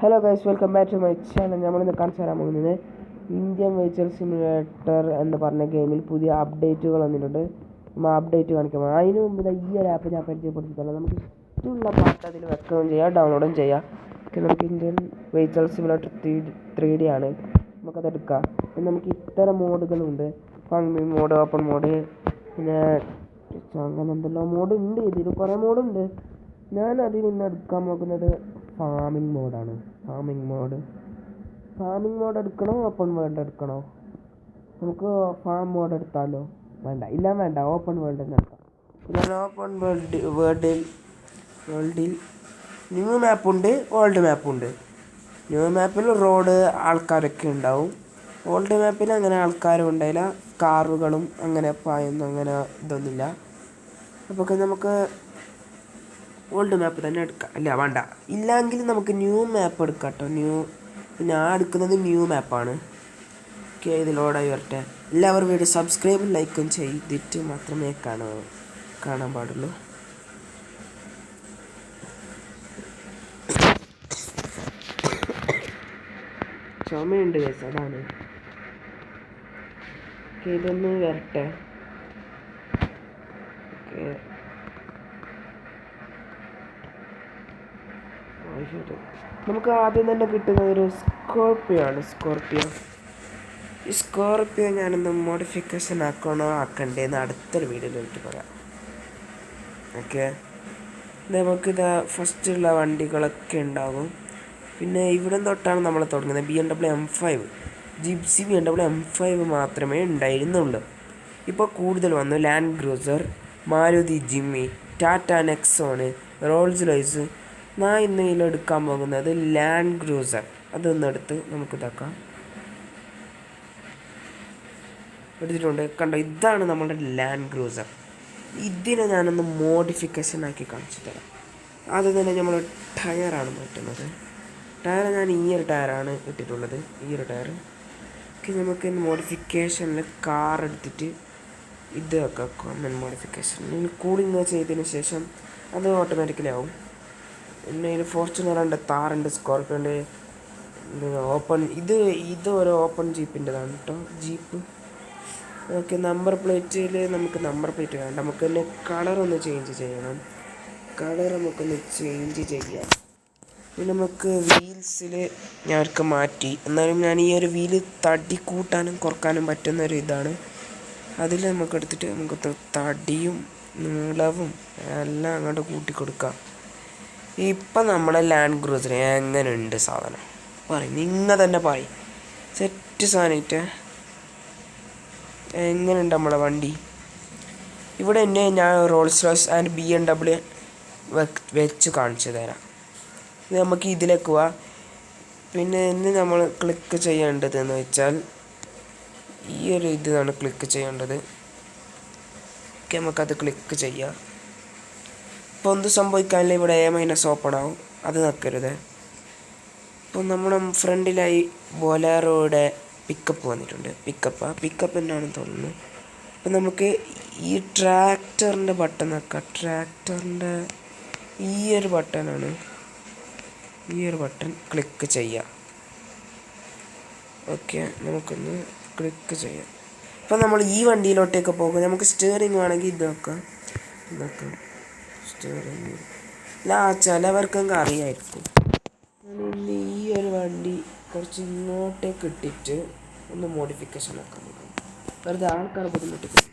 Hello guys, welcome back to my channel. നമ്മളിന്ന് കാണിച്ചു തരാൻ പോകുന്നത് ഇന്ത്യൻ വെഹിക്കിൾ സിമുലേറ്റർ എന്ന് പറഞ്ഞ ഗെയിമിൽ പുതിയ അപ്ഡേറ്റുകൾ വന്നിട്ടുണ്ട്. നമ്മൾ അപ്ഡേറ്റ് കാണിക്കാൻ അതിന് മുമ്പ് ഈ ഒരു ആപ്പ് ഞാൻ പരിചയപ്പെടുത്തിയില്ല. നമുക്ക് ഇഷ്ടമുള്ള പാട്ട് അതിൽ വെക്കുകയും ചെയ്യാം, ഡൗൺലോഡും ചെയ്യാം. നമുക്ക് ഇന്ത്യൻ വെഹിക്കിൾ സിമുലേറ്റർ 3D ആണ്, നമുക്കത് എടുക്കാം. പിന്നെ നമുക്ക് ഇത്തരം മോഡുകളുണ്ട്: ഫൺ മോഡ്, ഓപ്പൺ മോഡ്, പിന്നെ അങ്ങനെ എന്തെല്ലാം മോഡ് ഉണ്ട്. ഇതിൽ കുറേ മോഡുണ്ട്. ഞാൻ അതിൽ നിന്ന് എടുക്കാൻ പോകുന്നത് ഫാമിംഗ് മോഡാണ്. ഫാമിംഗ് മോഡ് എടുക്കണോ ഓപ്പൺ വേൾഡ് എടുക്കണോ? നമുക്ക് ഫാം മോഡ് എടുത്താലോ? വേണ്ട, ഓപ്പൺ വേൾഡ് തന്നെ എടുക്കാം. പിന്നെ ഓപ്പൺ വേൾഡിൽ ന്യൂ മാപ്പുണ്ട്, ഓൾഡ് മാപ്പുണ്ട്. ന്യൂ മാപ്പിൽ റോഡ്, ആൾക്കാരൊക്കെ ഉണ്ടാവും. ഓൾഡ് മാപ്പിൽ അങ്ങനെ ആൾക്കാരും ഉണ്ടായില്ല, കാറുകളും അങ്ങനെ പായൊന്നും അങ്ങനെ ഇതൊന്നുമില്ല. അപ്പോൾ നമുക്ക് ഓൾഡ് മാപ്പ് തന്നെ എടുക്കാം. വേണ്ട, ഇല്ലെങ്കിൽ നമുക്ക് ന്യൂ മാപ്പ് എടുക്കാം കേട്ടോ. ഞാൻ എടുക്കുന്നത് ന്യൂ മാപ്പാണ്. ഓക്കെ, ഇത് ലോഡായി വരട്ടെ. എല്ലാവരും വീഡിയോ സബ്സ്ക്രൈബും ലൈക്കും ചെയ്തിട്ട് മാത്രമേ കാണാൻ പാടുള്ളൂ. ചുമയുണ്ട് കേസ്, അതാണ്. ഓക്കെ, ഇതൊന്ന് വരട്ടെ. ഓക്കെ, നമുക്ക് ആദ്യം തന്നെ കിട്ടുന്നത് ഒരു സ്കോർപ്പിയോ ആണ്. ഈ സ്കോർപ്പിയോ ഞാനൊന്ന് മോഡിഫിക്കേഷൻ ആക്കണ്ടേന്ന് അടുത്തൊരു വീഡിയോയിലേക്ക് പറയാം. ഓക്കെ, നമുക്കിത് ഫസ്റ്റുള്ള വണ്ടികളൊക്കെ ഉണ്ടാകും. പിന്നെ ഇവിടെ തൊട്ടാണ് നമ്മൾ തുടങ്ങുന്നത്. BMW M5, gypsy BMW M5 മാത്രമേ ഉണ്ടായിരുന്നുള്ളൂ. ഇപ്പോൾ കൂടുതൽ വന്നു. Land Cruiser, Maruti Jimny, Tata Nexon, Rolls Royce. ഞാൻ ഇന്ന് ഇതിലെടുക്കാൻ പോകുന്നത് ലാൻഡ് ക്രൂസർ. അതൊന്നെടുത്ത് നമുക്ക് ഇതാക്കാം. എടുത്തിട്ടുണ്ട്, കണ്ടോ? ഇതാണ് നമ്മുടെ ലാൻഡ് ക്രൂസർ. ഇതിനെ ഞാനൊന്ന് മോഡിഫിക്കേഷൻ ആക്കി കാണിച്ചു തരാം. ആദ്യം തന്നെ നമ്മൾ ടയറാണ് മാറ്റുന്നത്. ടയർ ഞാൻ ഈ ഒരു ടയറാണ് ഇട്ടിട്ടുള്ളത്, ഈ ഒരു ടയർ. ഓക്കെ, നമുക്ക് മോഡിഫിക്കേഷനിൽ കാർ എടുത്തിട്ട് ഇത് വെക്കാം. കോമൺ മോഡിഫിക്കേഷൻ കൂളിംഗ് ചെയ്തതിന് ശേഷം അത് ഓട്ടോമാറ്റിക്കലി ആവും. പിന്നെ ഇതിൽ ഫോർച്യൂണറുണ്ട്, താറുണ്ട്, സ്കോർപ്പിയോ ഉണ്ട്, ഓപ്പൺ ഇത് ഒരു ഓപ്പൺ ജീപ്പിൻ്റെതാണ് കേട്ടോ, ജീപ്പ്. ഓക്കെ, നമ്പർ പ്ലേറ്റിൽ നമുക്ക് നമ്പർ പ്ലേറ്റ് വേണ്ട, നമുക്ക് തന്നെ കളറൊന്ന് ചേഞ്ച് ചെയ്യണം. നമുക്കൊന്ന് ചേഞ്ച് ചെയ്യാം. പിന്നെ നമുക്ക് വീൽസിൽ ഞാനൊക്കെ മാറ്റി. എന്നാലും ഞാൻ ഈ ഒരു വീല് തടി കൂട്ടാനും കുറക്കാനും പറ്റുന്നൊരു ഇതാണ്. അതിൽ നമുക്ക് എടുത്തിട്ട് നമുക്ക് തടിയും നീളവും എല്ലാം അങ്ങോട്ട് കൂട്ടി കൊടുക്കാം. ഇപ്പം നമ്മളെ ലാൻഡ് ക്രൂസർ എങ്ങനെയുണ്ട് സാധനം? നിങ്ങൾ തന്നെ പറയും. സെറ്റ് സാധനമായിട്ട് എങ്ങനെയുണ്ട് നമ്മളെ വണ്ടി? ഇവിടെ തന്നെ ഞാൻ റോൾസ് റോയ്സ് ആൻഡ് BMW വെച്ച് കാണിച്ചു തരാം. ഇത് നമുക്ക് ഇതിലേക്ക് പോവാം. പിന്നെ ഇന്ന് നമ്മൾ ക്ലിക്ക് ചെയ്യേണ്ടതെന്ന് വെച്ചാൽ ഈ ഒരു ഇതാണ് ക്ലിക്ക് ചെയ്യേണ്ടത്. ഓക്കെ, നമുക്കത് ക്ലിക്ക് ചെയ്യാം. ഇപ്പോൾ എന്ത് സംഭവിക്കാനില്ല, ഇവിടെ A- ഓപ്പൺ ആവും. അത് നിൽക്കരുത്. ഇപ്പോൾ നമ്മുടെ ഫ്രണ്ടിലായി ബൊലേറോയുടെ പിക്കപ്പ് വന്നിട്ടുണ്ട്. പിക്കപ്പ് തന്നെയാണെന്ന് തോന്നുന്നു. അപ്പം നമുക്ക് ഈ ട്രാക്ടറിൻ്റെ ബട്ടൺ നോക്കാം. ട്രാക്ടറിൻ്റെ ഈ ഒരു ബട്ടണാണ്. ഈ ഒരു ബട്ടൺ ക്ലിക്ക് ചെയ്യാം. ഓക്കെ, നമുക്കൊന്ന് ക്ലിക്ക് ചെയ്യാം. ഇപ്പം നമ്മൾ ഈ വണ്ടിയിലോട്ടേക്ക് പോകും. നമുക്ക് സ്റ്റിയറിംഗ് വേണമെങ്കിൽ ഇതാക്കാം. സ്റ്റിയറിംഗ് ചിലവർക്കൊക്കെ അറിയായിരിക്കും. ഇനി ഈ ഒരു വണ്ടി കുറച്ച് ഇങ്ങോട്ടേക്ക് ഇട്ടിട്ട് ഒന്ന് മോഡിഫിക്കേഷൻ ആക്കാൻ നോക്കാം. വെറുതെ ആൾക്കാർ ബുദ്ധിമുട്ടിക്കും.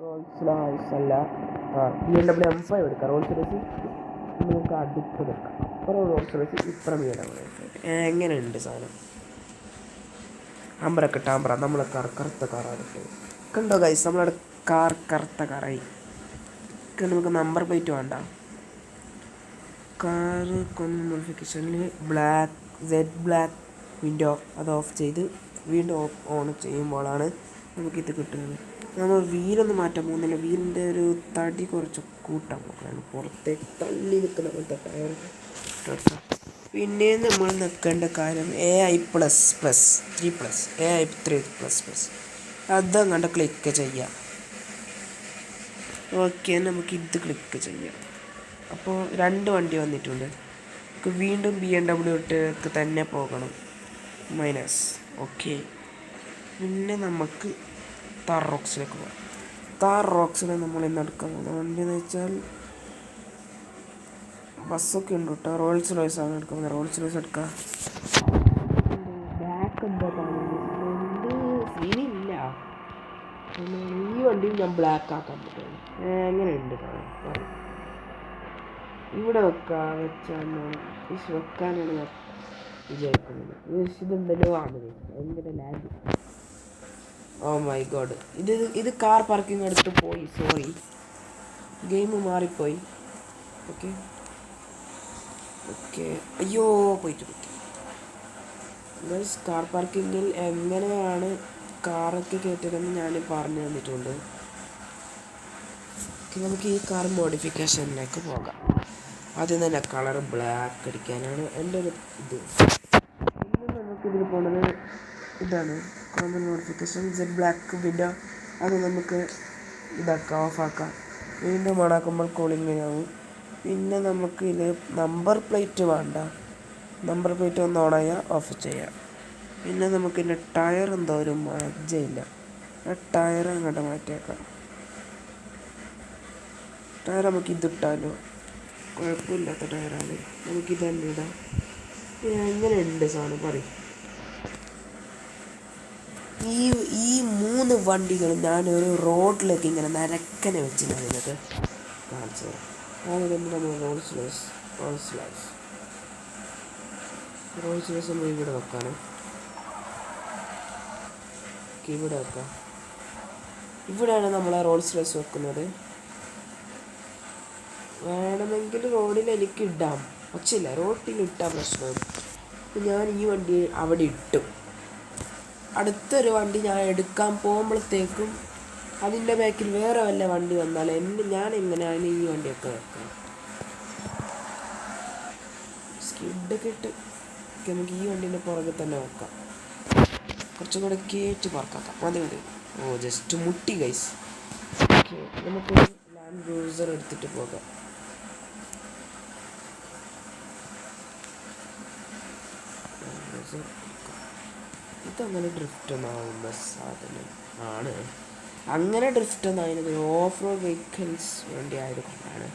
റോൾസ് റോയ്സ് അല്ല, BMW M5 എടുക്കാം. റോൾസ് റോയ്സ് നമുക്ക് അടുത്ത് വെക്കാം. അപ്പുറം റോൾസ് റോയ്സ്, ഇപ്പുറം BMW. എങ്ങനെയുണ്ട് സാധനം? ആമ്പറ നമ്മളെ കറുത്ത കാറാണ്. കണ്ടോ ഗൈസ്, നമ്മളവിടെ കാർ കറുത്ത കാറായി. നമുക്ക് നമ്പർ പ്ലേറ്റ് വേണ്ട. കാറ് മോഡിഫിക്കേഷനിൽ ബ്ലാക്ക് വിൻഡോ അത് ഓഫ് ചെയ്ത് വീണ്ടും ഓൺ ചെയ്യുമ്പോഴാണ് നമുക്കിത് കിട്ടുന്നത്. നമ്മൾ വീലൊന്ന് മാറ്റാൻ പോകുന്നില്ല. വീലിൻ്റെ ഒരു തടി കുറച്ച് കൂട്ടാൻ നോക്കുകയാണ്. പുറത്തേക്ക് തള്ളി നിൽക്കുന്ന പോലത്തെ ടയർ. പിന്നെ നമ്മൾ നിൽക്കേണ്ട കാര്യം AI++, അതങ്ങോട്ട് ക്ലിക്ക് ചെയ്യാം. ഓക്കെ, നമുക്കിത് ക്ലിക്ക് ചെയ്യാം. അപ്പോൾ 2 വണ്ടി വന്നിട്ടുണ്ട്. നമുക്ക് വീണ്ടും BMW ഇട്ടേക്ക് തന്നെ പോകണം. മൈനസ്. ഓക്കെ, പിന്നെ നമുക്ക് താർ റോക്സിലേക്ക് പോകാം. താർ റോക്സിനെ നമ്മൾ ഇന്ന് എടുക്കാൻ പോകുന്നത് വണ്ടി എന്ന് വെച്ചാൽ ബസ്സൊക്കെ ഉണ്ട് കേട്ടോ. റോൾസ് റോയ്സാണ് എടുക്കുന്നത്. റോൾസ് റോയ്സ് എടുക്കാം. ബ്ലാക്ക് എന്താ കാണുന്നത് സീനില്ല. ഈ വണ്ടിയും ഞാൻ ബ്ലാക്ക് ആക്കാൻ പറ്റുള്ളൂ. എങ്ങനെയുണ്ട് കാണാൻ? ഇവിടെ വെച്ചാൽ വെക്കാനാണ് ഞാൻ വിചാരിക്കുന്നത്. ഇതെന്തെല്ലോ ആണ് ഭയങ്കര ലാഗ്. ഓ മൈ ഗോഡ്, ഇത് കാർ പാർക്കിംഗ് അടുത്ത് പോയി. സോറി, ഗെയിം മാറിപ്പോയി. ഓക്കെ ഓക്കെ, അയ്യോ പോയിട്ട് കാർ പാർക്കിങ്ങിൽ എങ്ങനെയാണ് കാറൊക്കെ കയറ്റതെന്ന് ഞാൻ പറഞ്ഞു തന്നിട്ടുണ്ട്. നമുക്ക് ഈ കാർ മോഡിഫിക്കേഷനിലേക്ക് പോകാം. ആദ്യം തന്നെ കളർ ബ്ലാക്ക് അടിക്കാനാണ് എൻ്റെ ഒരു ഇത്. പിന്നെ നമുക്കിതിൽ പോണത് ഇതാണ് common modification set black window. അത് നമുക്ക് ഇതാക്കാം, ഓഫാക്കാം. വീണ്ടും ഓണാക്കുമ്പോൾ കൂളിങ്ങിനാവും. പിന്നെ നമുക്ക് ഇത് നമ്പർ പ്ലേറ്റ് വേണ്ട. നമ്പർ പ്ലേറ്റ് ഒന്ന് ഓണായാൽ ഓഫ് ചെയ്യാം. പിന്നെ നമുക്കിതിൻ്റെ ടയർ എന്തോ ഒരു മജ്ജയില്ല. ആ ടയർ അങ്ങോട്ട് മാറ്റിയേക്കാം. ടയർ നമുക്ക് ഇതിട്ടാലോ, കുഴപ്പമില്ലാത്ത ടയറാണ്. നമുക്കിത് തന്നെ ഇടാം. എങ്ങനെയുണ്ട് സാധനം പറയും. ഈ 3 വണ്ടികൾ ഞാനൊരു റോഡിലേക്ക് ഇങ്ങനെ നരക്കനെ വെച്ച് ഞാൻ നിങ്ങൾക്ക് കാണിച്ചു തരാം. അതുകൊണ്ട് നമ്മൾ റോൾസ് റോയ്സ് നമ്മൾ ഇവിടെ വെക്കാനോ, ഇവിടെ വെക്കാം. ഇവിടെയാണ് നമ്മൾ റോൾസ് റോയ്സ് വെക്കുന്നത്. വേണമെങ്കിൽ റോഡിൽ എനിക്ക് ഇടാം, പക്ഷേ ഇല്ല, റോഡിൽ ഇട്ടാൽ പ്രശ്നമാണ്. അപ്പം ഞാൻ ഈ വണ്ടി അവിടെ ഇട്ടു. അടുത്തൊരു വണ്ടി ഞാൻ എടുക്കാൻ പോകുമ്പോഴത്തേക്കും അതിൻ്റെ ബാക്കിൽ വേറെ വല്ല വണ്ടി വന്നാൽ ഞാൻ എങ്ങനെയാണ് ഈ വണ്ടിയൊക്കെ വെക്കാം? സ്കിഡൊക്കെ ഇട്ട് നമുക്ക് ഈ വണ്ടീൻ്റെ പുറകെ തന്നെ വെക്കാം. കുറച്ചും കൂടെ കയറ്റി പറക്കാം. മതി. ഓ ജസ്റ്റ് മുട്ടി ഗൈസ്. ഓക്കെ, നമുക്ക് ലാൻഡ് ക്രൂസർ എടുത്തിട്ട് പോകാം. ഇതങ്ങനെ ഡ്രിഫ്റ്റ് ഒന്നാവുന്ന സാധനം ആണ്. അങ്ങനെ ഡ്രിഫ്റ്റ് ഒന്നായത് ഓഫ് റോഡ് വെഹിക്കിൾസ് വേണ്ടി ആയതുകൊണ്ടാണ്.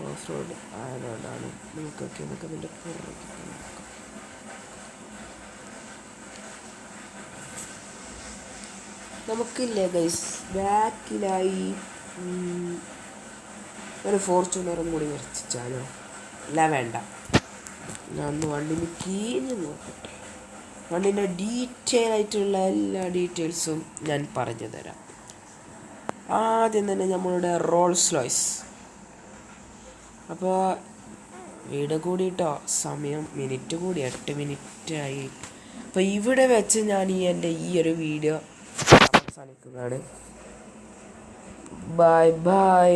ഓഫ് റോഡ് ആയതുകൊണ്ടാണ്. നമുക്കതിൻ്റെ പുറകെ നോക്കാം. നമുക്കില്ലേ ഗൈസ്, ബാക്കിലായി ഒരു ഫോർച്യൂണറും കൂടി വരച്ചാലോ? അല്ല വേണ്ട, ഞാൻ ഒന്ന് വണ്ടിന് കീഞ്ഞ് നോക്കട്ടെ. വണ്ടിൻ്റെ ഡീറ്റെയിൽ ആയിട്ടുള്ള എല്ലാ ഡീറ്റെയിൽസും ഞാൻ പറഞ്ഞു തരാം. ആദ്യം തന്നെ നമ്മളുടെ റോൾസ് റോയ്സ്. അപ്പോൾ വീട് കൂടിയിട്ടോ, സമയം മിനിറ്റ് കൂടി 8 മിനിറ്റായി. അപ്പോൾ ഇവിടെ വെച്ച് ഞാൻ എൻ്റെ ഈ ഒരു വീഡിയോ അവസാനിക്കുന്നതാണ്. Bye bye.